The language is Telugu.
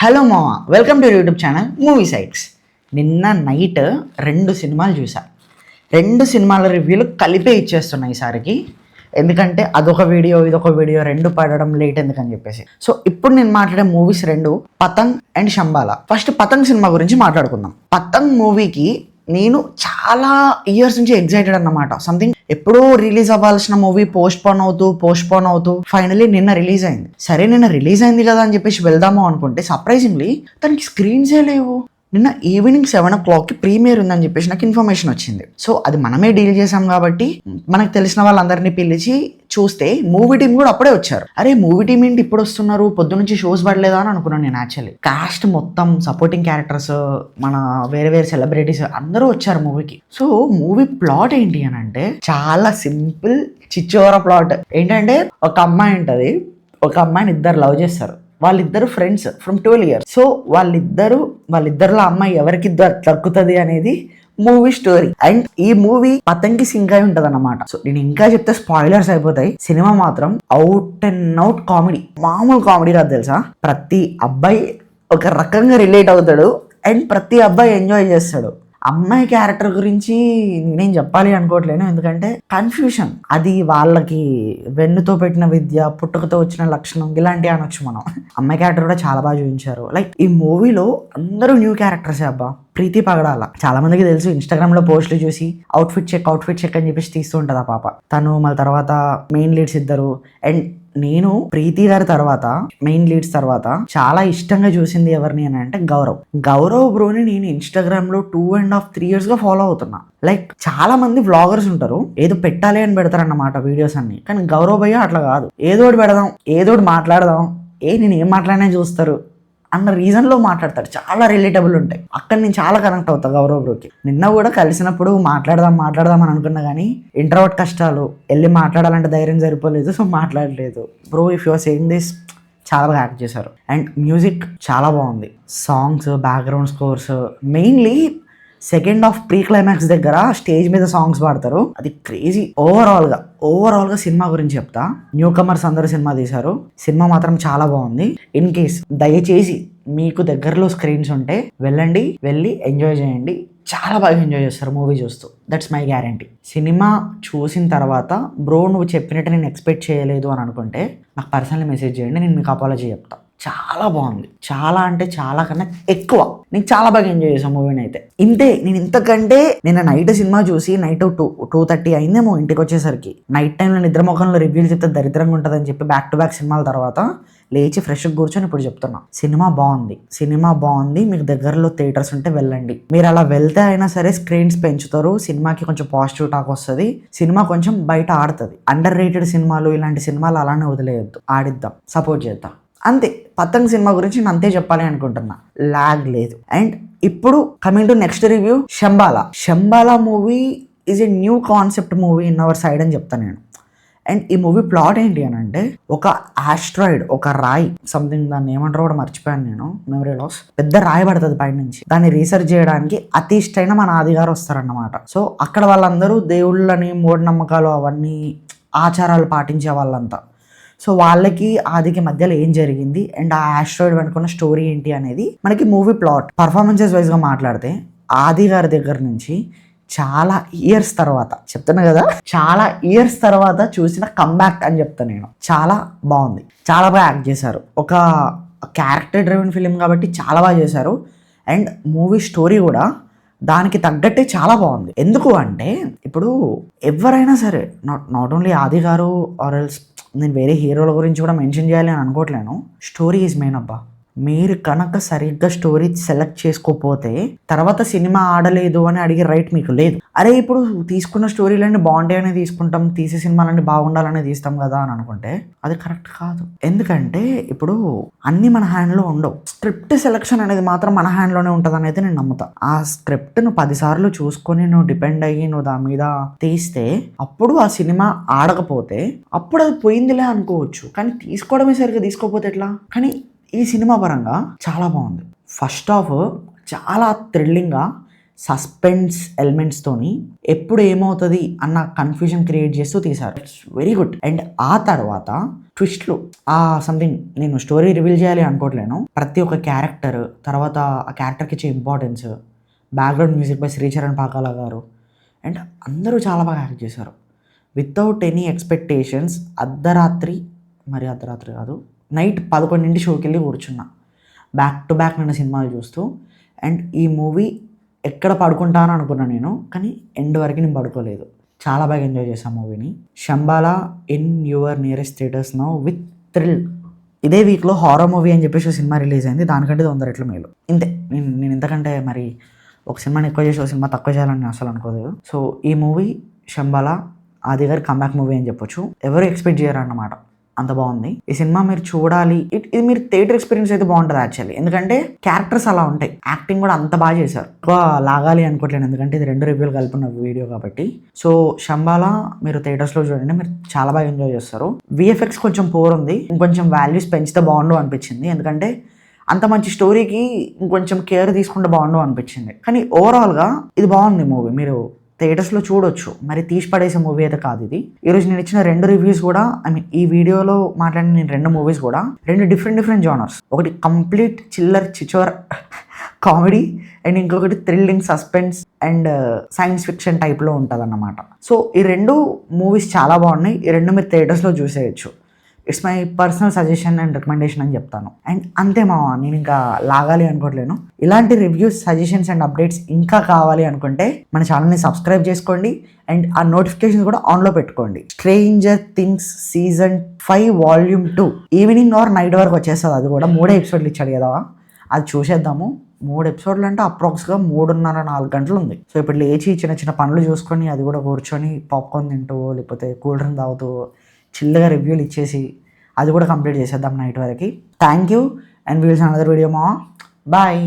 హలో మామ, welcome to YouTube channel movie sites. నిన్న నైట్ 2 సినిమాలు చూసా. 2 సినిమాల రివ్యూలు కలిపే ఇచ్చేస్తున్నా ఈసారికి. ఎందుకంటే అదొక వీడియో ఇదొక వీడియో 2 పడడం లేట్ ఎందుకని చెప్పేసి. సో ఇప్పుడు నేను మాట్లాడే movies 2 Patang and Shambala. First Patang సినిమా గురించి మాట్లాడుకుందాం. పతంగ్ మూవీకి నేను చాలా ఇయర్స్ నుంచి ఎగ్జైటెడ్ అన్నమాట. సంథింగ్ ఎప్పుడో రిలీజ్ అవ్వాల్సిన మూవీ పోస్ట్ పోన్ అవుతూ ఫైనలీ నిన్న రిలీజ్ అయింది. సరే నిన్న రిలీజ్ అయింది కదా అని చెప్పేసి వెళ్దాము అనుకుంటే సర్ప్రైజింగ్లీ దానికి స్క్రీన్సే లేవు. నిన్న ఈవినింగ్ 7 o'clockకి ప్రీమియర్ ఉందని చెప్పేసి నాకు ఇన్ఫర్మేషన్ వచ్చింది. సో అది మనమే డీల్ చేసాం కాబట్టి మనకు తెలిసిన వాళ్ళందరినీ పిలిచి చూస్తే మూవీ టీం కూడా అప్పుడే వచ్చారు. అరే మూవీ టీం ఏంటి ఇప్పుడు వస్తున్నారు, పొద్దు నుంచి షోస్ పడలేదా అని అనుకున్నాను నేను. యాక్చువల్లీ కాస్ట్ మొత్తం సపోర్టింగ్ క్యారెక్టర్స్ మన వేరే సెలబ్రిటీస్ అందరూ వచ్చారు మూవీకి. సో మూవీ ప్లాట్ ఏంటి అని అంటే చాలా సింపుల్ చిచ్చోర ప్లాట్. ఏంటంటే ఒక అమ్మాయి ఉంటుంది, ఒక అమ్మాయిని ఇద్దరు లవ్ చేస్తారు. వాళ్ళిద్దరు ఫ్రెండ్స్ ఫ్రమ్ 12 years. సో వాళ్ళిద్దరిలో అమ్మాయి ఎవరికి దక్కుతుంది అనేది మూవీ స్టోరీ. అండ్ ఈ మూవీ పతంగి సింక్ అయి ఉంటది అన్నమాట. సో నేను ఇంకా చెప్తే స్పాయిలర్స్ అయిపోతాయి. సినిమా మాత్రం అవుట్ అండ్ అవుట్ కామెడీ, మామూలు కామెడీ కాదు తెలుసా. ప్రతి అబ్బాయి ఒక రకంగా రిలేట్ అవుతాడు అండ్ ప్రతి అబ్బాయి ఎంజాయ్ చేస్తాడు. అమ్మాయి క్యారెక్టర్ గురించి నేనేం చెప్పాలి అనుకోవట్లేను, ఎందుకంటే కన్ఫ్యూషన్. అది వాళ్ళకి వెన్నుతో పెట్టిన విద్య, పుట్టుకతో వచ్చిన లక్షణం ఇలాంటివి అనొచ్చు మనం. అమ్మాయి క్యారెక్టర్ కూడా చాలా బాగా చూపించారు. లైక్ ఈ మూవీలో అందరూ న్యూ క్యారెక్టర్సే అబ్బా. ప్రీతి పగడాల చాలా మందికి తెలుసు, ఇన్స్టాగ్రామ్ లో పోస్టులు చూసి అవుట్ఫిట్ చెక్ అని చెప్పేసి తీస్తూ ఉంటుంది ఆ పాప. తను మళ్ళీ తర్వాత మెయిన్ లీడ్స్ ఇద్దరు. అండ్ నేను ప్రీతి గారి తర్వాత మెయిన్ లీడ్స్ తర్వాత చాలా ఇష్టంగా చూసింది ఎవరిని అని అంటే గౌరవ్ బ్రోని నేను ఇన్స్టాగ్రామ్ లో 2.5-3 years గా ఫాలో అవుతున్నా. లైక్ చాలా మంది వ్లాగర్స్ ఉంటారు, ఏదో పెట్టాలి అని పెడతారన్నమాట వీడియోస్ అన్ని. కానీ గౌరవ్ భయ్య అట్లా కాదు, ఏదోటి పెడదాం ఏదోటి మాట్లాడదాం, నేను ఏం మాట్లాడినా చూస్తారు అన్న రీజన్లో మాట్లాడతాడు. చాలా రిలేటబుల్ ఉంటాయి. అక్కడ నేను చాలా కనెక్ట్ అవుతా గౌరవ్ బ్రోకి. నిన్న కూడా కలిసినప్పుడు మాట్లాడదాం అని అనుకున్నా కానీ ఇంట్రోవర్ట్ కష్టాలు, వెళ్ళి మాట్లాడాలంటే ధైర్యం సరిపోలేదు, సో మాట్లాడలేదు. Bro if your saying this, చాలా బాగా యాక్ట్ చేశారు. అండ్ మ్యూజిక్ చాలా బాగుంది. Songs, background scores, mainly second half pre climax దగ్గర స్టేజ్ మీద సాంగ్స్ పాడతారు, అది క్రేజీ. ఓవరాల్ గా సినిమా గురించి చెప్తా. న్యూ కమర్స్ అందరూ సినిమా తీశారు. సినిమా మాత్రం చాలా బాగుంది. ఇన్ కేస్ దయచేసి మీకు దగ్గరలో స్క్రీన్స్ ఉంటే వెళ్ళి ఎంజాయ్ చేయండి. చాలా బాగా ఎంజాయ్ చేస్తారు మూవీ చూస్తూ. That's my guarantee. సినిమా చూసిన తర్వాత బ్రో నువ్వు చెప్పినట్టు నేను ఎక్స్పెక్ట్ చేయలేదు అని అనుకుంటే నాకు పర్సనల్ మెసేజ్ చేయండి, నేను మీకు అపాలజీ చెప్తా. చాలా బాగుంది, చాలా అంటే చాలా కన్నా ఎక్కువ. నేను చాలా బాగా ఎంజాయ్ చేసాను మూవీని అయితే. ఇంతే, నేను ఇంతకంటే నిన్న నైట్ సినిమా చూసి నైట్ 2:30 అయిందేమో ఇంటికి వచ్చేసరికి. నైట్ టైంలో నిద్ర ముఖంలో రివ్యూలు చెప్తే దరిద్రంగా ఉంటుందని చెప్పి బ్యాక్ టు బ్యాక్ సినిమాల తర్వాత లేచి ఫ్రెష్గా కూర్చొని ఇప్పుడు చెప్తున్నా. సినిమా బాగుంది. మీకు దగ్గరలో థియేటర్స్ ఉంటే వెళ్ళండి. మీరు అలా వెళ్తే అయినా సరే స్క్రీన్స్ పెంచుతారు, సినిమాకి కొంచెం పాజిటివ్ టాక్ వస్తుంది, సినిమా కొంచెం బయట ఆడుతుంది. అండర్ రేటెడ్ సినిమాలు, ఇలాంటి సినిమాలు అలానే వదిలేయద్దు, ఆడిద్దాం, సపోర్ట్ చేద్దాం. అంతే. పతంగ్ సినిమా గురించి నేను అంతే చెప్పాలి అనుకుంటున్నా, లాగ్ లేదు. అండ్ ఇప్పుడు coming to next review, Shambhala movie is a new concept movie in our side అని చెప్తాను నేను. అండ్ ఈ మూవీ ప్లాట్ ఏంటి అని అంటే, ఒక ఆస్ట్రాయిడ్, ఒక రాయి సంథింగ్, దాన్ని ఏమంటారో కూడా మర్చిపోయాను నేను, మెమరీ లాస్. పెద్ద రాయి పడుతుంది పై నుంచి. దాన్ని రీసెర్చ్ చేయడానికి అతి ఇష్టమైన మన ఆదిగారు వస్తారన్నమాట. సో అక్కడ వాళ్ళందరూ దేవుళ్ళని, మూఢనమ్మకాలు, అవన్నీ ఆచారాలు పాటించే వాళ్ళంతా. సో వాళ్ళకి ఆదికి మధ్యలో ఏం జరిగింది అండ్ ఆ ఆస్ట్రాయిడ్ వెనుకున్న స్టోరీ ఏంటి అనేది మనకి మూవీ ప్లాట్. పర్ఫార్మెన్సెస్ వైజ్గా మాట్లాడితే ఆది గారి దగ్గర నుంచి చాలా ఇయర్స్ తర్వాత, చెప్తున్నా కదా, చాలా ఇయర్స్ తర్వాత చూసిన కమ్బ్యాక్ అని చెప్తాను నేను. చాలా బాగుంది, చాలా బాగా యాక్ట్ చేశారు. ఒక క్యారెక్టర్ డ్రివెన్ ఫిలిం కాబట్టి చాలా బాగా చేశారు. అండ్ మూవీ స్టోరీ కూడా దానికి తగ్గట్టే చాలా బాగుంది. ఎందుకు అంటే ఇప్పుడు ఎవరైనా సరే, నాట్ ఓన్లీ ఆది గారు ఆర్ ఎల్స్, నేను వేరే హీరోల గురించి కూడా మెన్షన్ చేయాలి అని అనుకోవట్లేను. స్టోరీ ఈజ్ మెయిన్ అబ్బా. మీరు కనుక సరిగ్గా స్టోరీ సెలెక్ట్ చేసుకోకపోతే తర్వాత సినిమా ఆడలేదు అని అడిగే రైట్ మీకు లేదు. అరే ఇప్పుడు తీసుకున్న స్టోరీలన్నీ బాగుంటాయని తీసుకుంటాం, తీసే సినిమాలన్నీ బాగుండాలని తీస్తాం కదా అని అనుకుంటే అది కరెక్ట్ కాదు. ఎందుకంటే ఇప్పుడు అన్ని మన హ్యాండ్లో ఉండవు. స్క్రిప్ట్ సెలెక్షన్ అనేది మాత్రం మన హ్యాండ్లోనే ఉంటుంది అనేది నేను నమ్ముతా. ఆ స్క్రిప్ట్ నువ్వు 10 సార్లు చూసుకొని నువ్వు డిపెండ్ అయ్యి నువ్వు దాని మీద తీస్తే అప్పుడు ఆ సినిమా ఆడకపోతే అప్పుడు అది పోయిందిలే అనుకోవచ్చు. కానీ తీసుకోవడమే సరిగ్గా తీసుకోకపోతే ఎట్లా? కానీ ఈ సినిమా పరంగా చాలా బాగుంది. ఫస్ట్ హాఫ్ చాలా థ్రిల్లింగ్గా సస్పెన్స్ ఎలిమెంట్స్తోని ఎప్పుడు ఏమవుతుంది అన్న కన్ఫ్యూజన్ క్రియేట్ చేస్తూ తీశారు. It's very good. అండ్ ఆ తర్వాత ట్విస్ట్లు సంథింగ్ నేను స్టోరీ రివీల్ చేయాలి అనుకోవట్లేను. ప్రతి ఒక్క క్యారెక్టర్ తర్వాత ఆ క్యారెక్టర్కి ఇచ్చే importance, background music by Sricharan Pakala గారు అండ్ అందరూ చాలా బాగా యాక్ట్ చేశారు. వితౌట్ ఎనీ ఎక్స్పెక్టేషన్స్ అర్ధరాత్రి కాదు, నైట్ 11 షోకి వెళ్ళి కూర్చున్నా బ్యాక్ టు బ్యాక్ నన్ను సినిమాలు చూస్తూ. అండ్ ఈ మూవీ ఎక్కడ పడుకుంటాను అనుకున్నా నేను, కానీ ఎండ్ వరకు నేను పడుకోలేదు. చాలా బాగా ఎంజాయ్ చేశాను మూవీని. Shambhala in your nearest theaters now with thrill. ఇదే వీక్లో హారర్ మూవీ అని చెప్పేసి సినిమా రిలీజ్ అయింది, దానికంటే 100 రెట్లు మేలు. ఇంతే. నేను ఇంతకంటే మరి ఒక సినిమాని ఎక్కువ చేసి ఒక సినిమా తక్కువ చేయాలని అసలు అనుకోలేదు. సో ఈ మూవీ శంబాలా ఆది గారి కంబ్యాక్ మూవీ అని చెప్పొచ్చు. ఎవరు ఎక్స్పెక్ట్ చేయరు అన్నమాట, అంత బాగుంది ఈ సినిమా. మీరు చూడాలి. ఇది మీరు థియేటర్ ఎక్స్పీరియన్స్ అయితే బాగుంటుంది యాక్చువల్లీ, ఎందుకంటే క్యారెక్టర్స్ అలా ఉంటాయి, యాక్టింగ్ కూడా అంత బాగా చేశారు. ఎక్కువ లాగాలి అనుకోవట్లేదు ఎందుకంటే ఇది 2 రివ్యూలు కలిపిన వీడియో కాబట్టి. సో శంబాలా మీరు థియేటర్స్లో చూడండి, మీరు చాలా బాగా ఎంజాయ్ చేస్తారు. విఎఫ్ఎక్స్ కొంచెం పోర్ ఉంది, ఇంకొంచెం వాల్యూస్ పెంచితే బాగుండు అనిపించింది, ఎందుకంటే అంత మంచి స్టోరీకి ఇంకొంచెం కేర్ తీసుకుంటే బాగుండు అనిపించింది. కానీ ఓవరాల్గా ఇది బాగుంది మూవీ, మీరు థియేటర్స్లో చూడొచ్చు. మరి తీసి పడేసే మూవీ అయితే కాదు ఇది. ఈరోజు నేను ఇచ్చిన 2 రివ్యూస్ కూడా, ఈ వీడియోలో మాట్లాడిన నేను 2 మూవీస్ కూడా 2 డిఫరెంట్ జానర్స్. ఒకటి కంప్లీట్ చిల్లర్ చిచోర్ కామెడీ అండ్ ఇంకొకటి thrilling suspense and science fiction టైప్లో ఉంటుంది అన్నమాట. సో ఈ 2 మూవీస్ చాలా బాగున్నాయి. ఈ 2 మీరు థియేటర్స్లో చూసేయచ్చు. It's my personal suggestion and recommendation అని చెప్తాను. అండ్ అంతే మావా, నేను ఇంకా లాగాలి అనుకోవట్లేను. ఇలాంటి రివ్యూస్, సజెషన్స్ అండ్ అప్డేట్స్ ఇంకా కావాలి అనుకుంటే మన ఛానల్ని సబ్స్క్రైబ్ చేసుకోండి అండ్ ఆ నోటిఫికేషన్స్ కూడా ఆన్లో పెట్టుకోండి. Stranger things season 5 volume 2 evening or night వరకు వచ్చేస్తుంది. అది కూడా 3 ఎపిసోడ్లు ఇచ్చాడు కదా, అది చూసేద్దాము. 3 ఎపిసోడ్లు అంటే అప్రాక్స్గా 3.5-4 గంటలు ఉంది. సో ఇప్పుడు లేచి చిన్న పనులు చూసుకొని అది కూడా కూర్చొని పాప్కార్న్ తింటూ లేకపోతే కూల్ డ్రింక్ తాగుతూ చిల్లగా రివ్యూలు ఇచ్చేసి అది కూడా కంప్లీట్ చేసేద్దాం నైట్ వరకు. Thank you and wheels another video మా బాయ్.